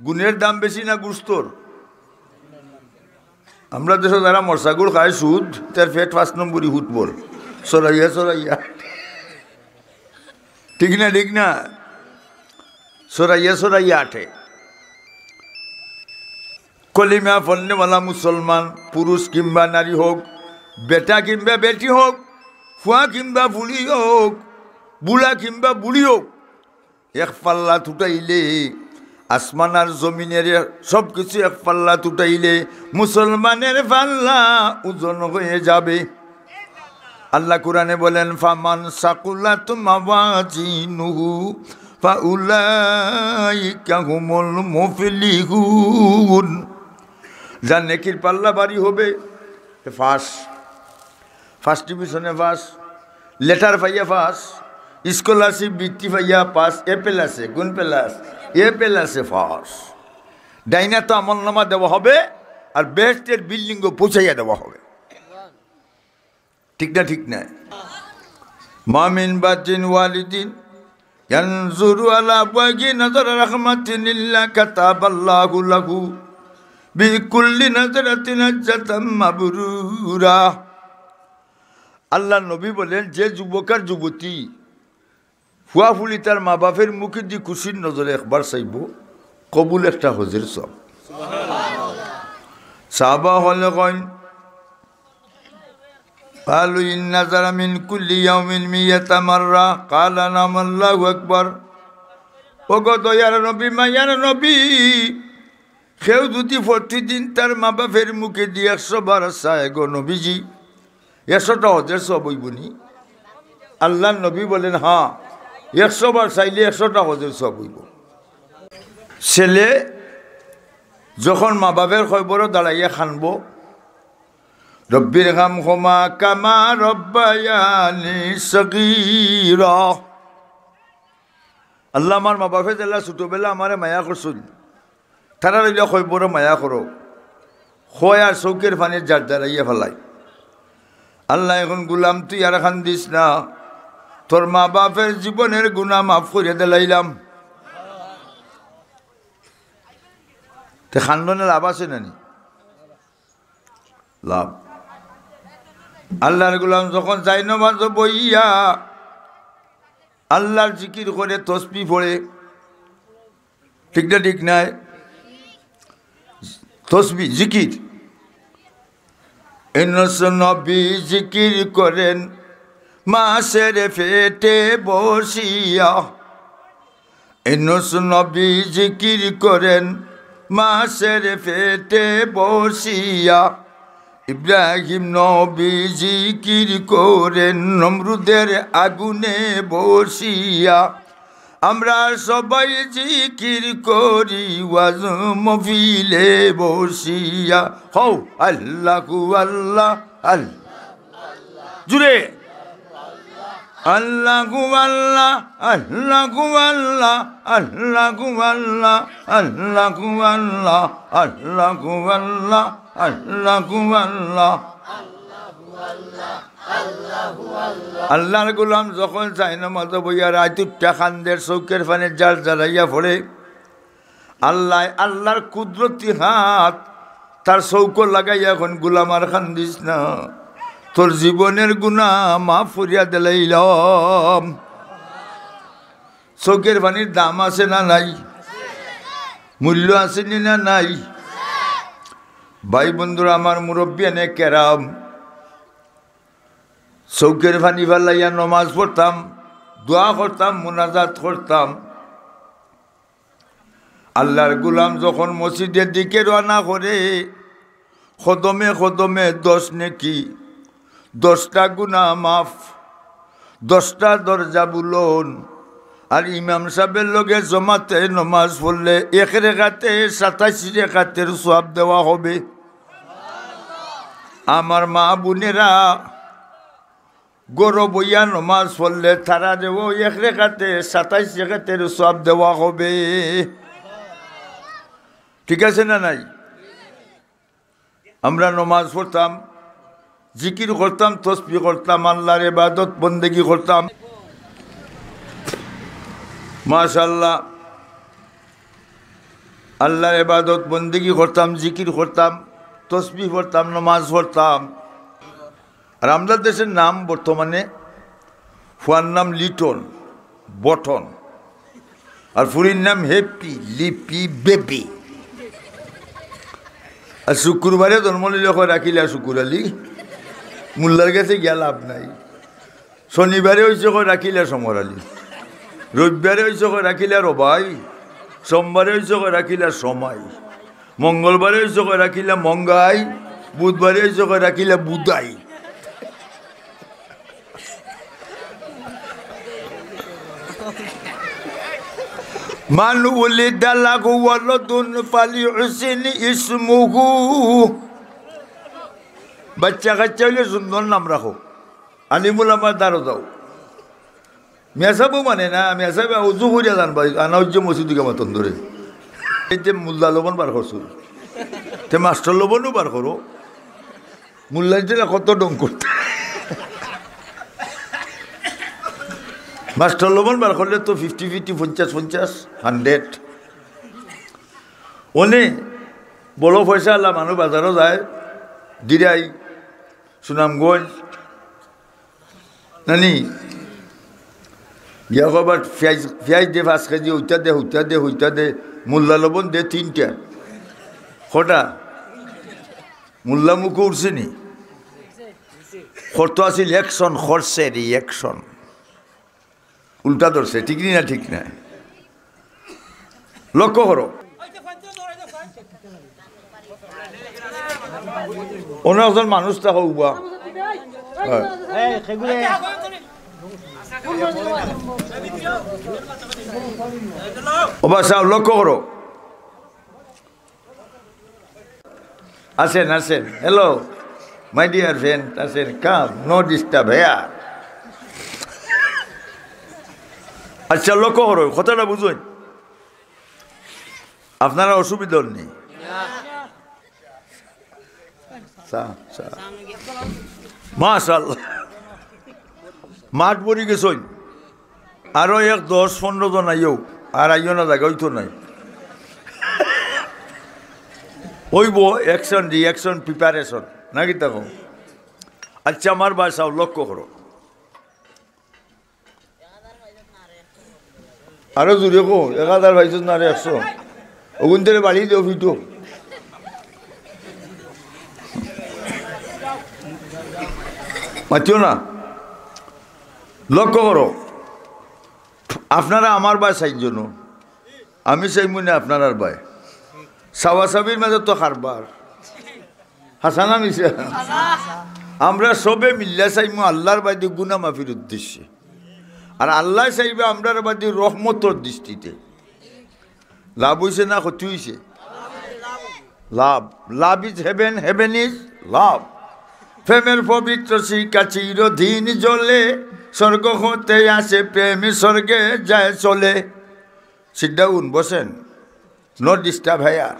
গুণের দাম বেশি না গুস্তর? আমরা দেশে যারা মরসাগুল খায় সুদ, তার পেট 5 নম্বরই হুট বল সরাইয়া সরাইয়া, ঠিক না ঠিক না, সরাইয়া সরাইয়া আঠে। কলিমা পড়নেওয়ালা মুসলমান পুরুষ কিংবা নারী হোক, বেটা কিংবা বেটি হোক, ফুয়া কিংবা ফুলি হোক, বুড়া কিংবা বুড়ি হোক, এক পাল্লা তুটাইলে আসমান আর জমিনের সব কিছু এক পাল্লা তুটাইলে মুসলমানের পাল্লা ওজন হয়ে যাবে। আল্লাহ কুরআনে বলেন, ফামান সাকুলাত মাওয়াজিনুহু ফাউলাইকা হুমুল মুফলিহুন। যার নেকির পাল্লা ভারী হবে, ফার্স্ট ডিভিশনে পাস, লেটার পাইয়া পাস, স্কলারশিপ বৃত্তি পাইয়া পাস, এ প্লাসে গুণ প্লাস, এ প্লাসে পাস। ডাইনা তো আমলনামা দেওয়া হবে, আর বেস্টের বিল্ডিংও পৌঁছাইয়া দেওয়া হবে, ঠিক না ঠিক না? মামিন বাতিন ওয়ালিদিন ইয়ানজুরু আলা ওয়াজি নাযার রাহমাতিন ইল্লা কাতাবাল্লাহু লাহু বিকুল্লি নাযরাতিন আজরাতাম মাবরুরা। আল্লাহ নবী বলেন, যে যুবক আর যুবতী ফুয়া ফুলি তার মা বাপের মুখে দি খুশির নজরে একবার চাইব, কবুল একটা হজের সব। সাহাবা হলে কইন, قالوا إن نذر من كل يوم 100 مرة قال نعم الله أكبر। ওগো দয়ার নবী, মায়ার নবী, কেউ যদি প্রতিদিন তার মা বাপের মুখে দিয়ে 100 বার চায় গো নবীজি, 100টা হজের সব হইবনি? আল্লাহ নবী বলেন, হ্যাঁ, 100 বার চাইলে 100টা হজের সব হইব। ছেলে যখন মা বাপের খবরও দাঁড়াইয়া খানব, রব্বির হামহুমা কামা রব্বায়ানি সগীরা। আল্লাহ আমার মা বাপে জেলা ছোটবেলা আমারে মায়া করছুন, তারা রইলে খবরও মায়া করো, খয় আর চৌকের পানির জার দাঁড়াইয়া ফেলাই। আল্লাহ এখন গুলাম তুই আর খান দিস না, তোর মা বাপের জীবনের গুনাহ মাফ করে দিলাইলাম। তে খান্দনে লাভ আছে নানি? লাভ। আল্লাহর গুলাম যখন যাই নামাজ বইয়া আল্লাহর জিকির করে তসবিহ পড়ে, ঠিক না ঠিক নাই? তসবিহ জিকির, নবী জিকির করেন মাসের পেটে বসিয়া, নবী জিকির করেন মাসের পেটে বসিয়া, ইব্রাহিম নবী জিকির করেন নমরুদের আগুনে বসিয়া, আমরা সবাই জিকির করি ওয়াজ মহফিলে বসিয়া। হও আল্লাহু আল্লাহ আল্লাহ, জুড়ে আল্লাহু আল্লাহ আল্লাহু আল্লাহ আল্লাহু আল্লাহ আল্লাহু আল্লাহ আল্লাহু আল্লাহ আল্লাহু আল্লাহ। আল্লাহর গোলাম যখন চাই না মতো বইয়া রায়তুট্টা খানদের চৌকের পানে জাল জ্বালাইয়া পড়ে, আল্লাহ আল্লাহর কুদরতি হাত তার চৌকো লাগাইয়া এখন গোলাম আর খান দিস না, তোর জীবনের গুনাহ মাফ করিয়া দিলাইলাম। চৌকের পানির দাম আছে না নাই? মূল্য আছে না নাই? ভাই বন্ধুরা আমার, মুরব্বী এনে কেরাম, চৌকের পানি ফালাইয়া নমাজ পড়তাম, দোয়া করতাম, মুনাজাত করতাম। আল্লাহর গুলাম যখন মসজিদের দিকে রওনা করে, কদমে কদমে 10 নেকি, 10টা গুনাহ মাফ, 10টা দরজা বুলন। আর ইমাম সাহেবের লগে জমাতে নমাজ পড়লে 1 রেখাতে 27 রেখাতের সওয়াব দেওয়া হবে। আমার মা বোনেরা গরো বইয়া নমাজ পড়লে তারা দেব 1 রেখাতে 27 রেখাতের সওয়াব দেওয়া হবে, ঠিক আছে না নাই? আমরা নমাজ পড়তাম, জিকির করতাম, তসবিহ করতাম, আল্লাহর ইবাদত বন্দেগী করতাম। মাশাআল্লাহ। আল্লাহর ইবাদত বন্দেগী করতাম, জিকির করতাম, তসবিহ পড়তাম, নামাজ পড়তাম। আর আমাদের দেশের নাম বর্তমানে ফুয়ার নাম লিটন, বটন, আর ফুরির নাম হ্যাপি, লিপি, বেবি। আর শুক্রবারে জন্ম নিলে রাখিলে শুকুর আলী, মোল্লার কাছে গিয়া লাভ নাই। শনিবারে হয়েছে রাখিলে সমর আলী, রবিবারে হয়েছে রাখিলে রবাই, সোমবারে হয়েছে রাখিলে সময়, মঙ্গলবারে হয়েছে রাখিলে মঙ্গাই, বুধবারে হয়েছে রাখিলে বুদাই। মান উলিদা লাহু ওয়ালাদুন ফালিউহসিন ইসমুহু। বাচ্চা কাচ্চা হইলে সুন্দর নাম রাখো। আলিমুল আমার দ্বারো যাও। মেসাবও মানে না, মেসাবে উজু করিয়া জানবা, আনাউজ্য মসজিদকে মতন ধরে। এই যে মোল্লা লবণ বার করছো, তে মাস্টার লবণও বার করো। মোল্লার জেলা কত ডং করতে, মাস্টার লবণ বার করলে তো 50-50, 50-50, 100। ওনে বড় পয়সা আল্লাহ মানুষ বাজারও যায়, দিরাই, সুনামগঞ্জ, নানি গিয়া কবার পেঁয়াজ দে 5 কেজি, হইতা দে, হইতা দে, হইতা দে। মোল্লা লবণ দে 3টা। কটা মোল্লা মুখে উঠছে নি? খরচ আছিল একশন, খরচে রিয়েকশন উল্টা ধরছে। ঠিক না? ঠিক না? লক্ষ্য করো, অন্য একজন মানুষ তা হোক বা অবশ্য লক্ষ্য করো। আসেন আসেন, হ্যালো মাই ডিয়ার ফ্রেন্ড, আসেন, কাম, নো ডিস্টার্ব হেয়ার। আচ্ছা লক্ষ্য করো, কথাটা বুঝুন। আপনারা অসুবিধা নেই, মাশাআল্লাহ মাঠ পরি গেছই। আরো 10-15 জন আইও, আর আইও না, জায়গা হইতো নাই। ওইব অ্যাকশন, রিয়াকশন, প্রিপারেশন নাকি তখন। আচ্ছা আমার বাসাও লক্ষ্য করো। আরো জুড়ে কো 1000 ভাইছ না 100 ওগুন থেকে বাড়ি দেও ফিটো। মাতিও না, লক্ষ্য করো। আপনারা আমার ভাই 4 জন, আমি চাই মনে আপনার ভাই সাবাসাবির মাঝে তো কারবার হাসানা মিশে। আমরা সবে মিল্লা চাইমু আল্লাহর বাদী গুনাহ মাফির উদ্দেশ্যে, আর আল্লাহ চাইবে আমরার বাদী রহমতর দৃষ্টিতে। লাভ হয়েছে না ক্ষতি হয়েছে? লাভ। Love is heaven, heaven is love. প্রেমের পবিত্র শিকা চিরদিন জ্বলে, স্বর্গ হতে আসে প্রেম, স্বর্গে যায় চলে। সিট ডাউন, বসেন, নো ডিস্টার্ব হেয়ার।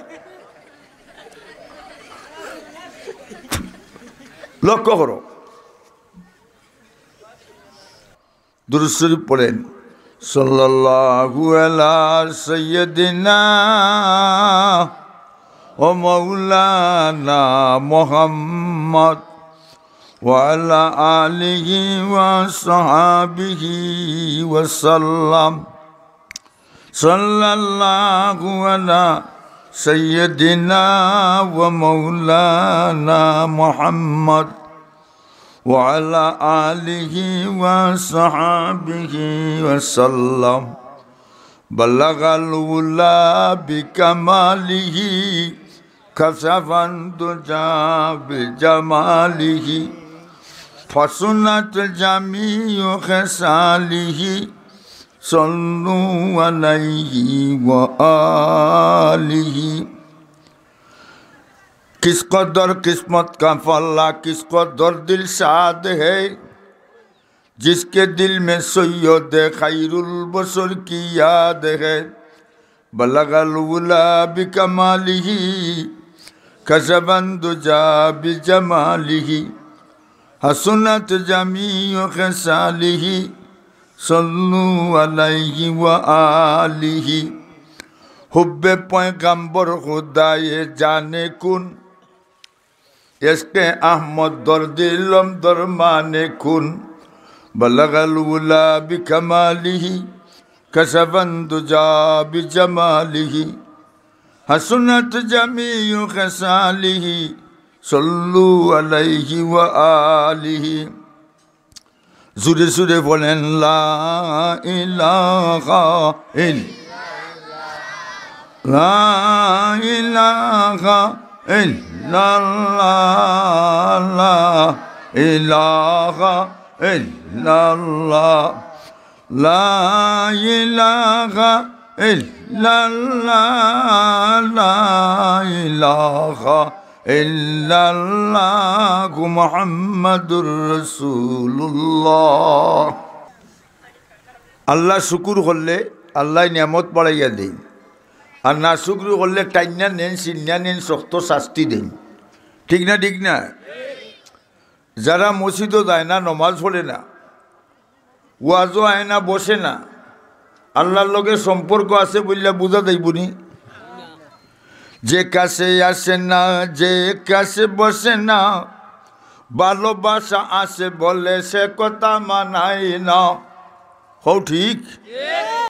লক্ষ্য করো, দুরূদ শরীফ পড়েন। সাল্লাল্লাহু আলা সাইয়্যিদিনা ও মাওলানা মুহাম্মদ ওয়া আলা আলিহি ওয়া সাহাবিহি ওয়া সাল্লাম। সাল্লাল্লাহু আলা সাইয়্যিদিনা ওয়া মাওলানা মুহাম্মদ ওয়া আলা আলিহি ওয়া সাহাবিহি ওয়া সাল্লাম। বাল্লাগাল উলা বিকামালিহি কাশাফান দুজা বিজামালিহি ফাসুনাত জামিউ খাসালিহি সাল্লু আলাইহি ওয়া আলিহি। किस कदर किस्मत का फल्ला, किस कदर दिल शाद है, जिसके दिल में सैयद खैरुल बशर की याद है। बलगल उला बिकमालिही कशफन दुजा बिजमालिही हसनत जमीउ खसालिही सल्लु अलैहि व आलिही। हुब्बे पैगंबर खुदाए जाने कुन इसके अहमद दर्दिलम दरमाने कुन बलगल उला बिकमालिही कसवन दुजा बिजमालिही हसनत जमीयु खसालिही सल्लु अलैहि व आलिही जुरे जुरे बोलें ला इलाहा ला इलाहा इल्लल्लाह ला इलाहा इल्लल्लाह ला इलाहा इल्लल्लाह ला इलाहा इल्लल्लाह मुहम्मदुर रसूलुल्लाह। আল্লাহ শুকুর করলে আল্লাহ নিয়ামত বাড়াইয়া দেন, আর না শুক্র করলে টাইনা নেন চিন্না নেন শক্ত শাস্তি দেন। ঠিক না ঠিক না? যারা মসজিদও যায় না, নমাজ পড়ে না, ওয়াজও আয় না, বসে না, আল্লাহর লগে সম্পর্ক আছে বললে বোঝা যাইবনি। যে কাছে আসে না, যে কাছে বসে না, ভালোবাসা আছে বলে সে কথা মানাই না। হও ঠিক।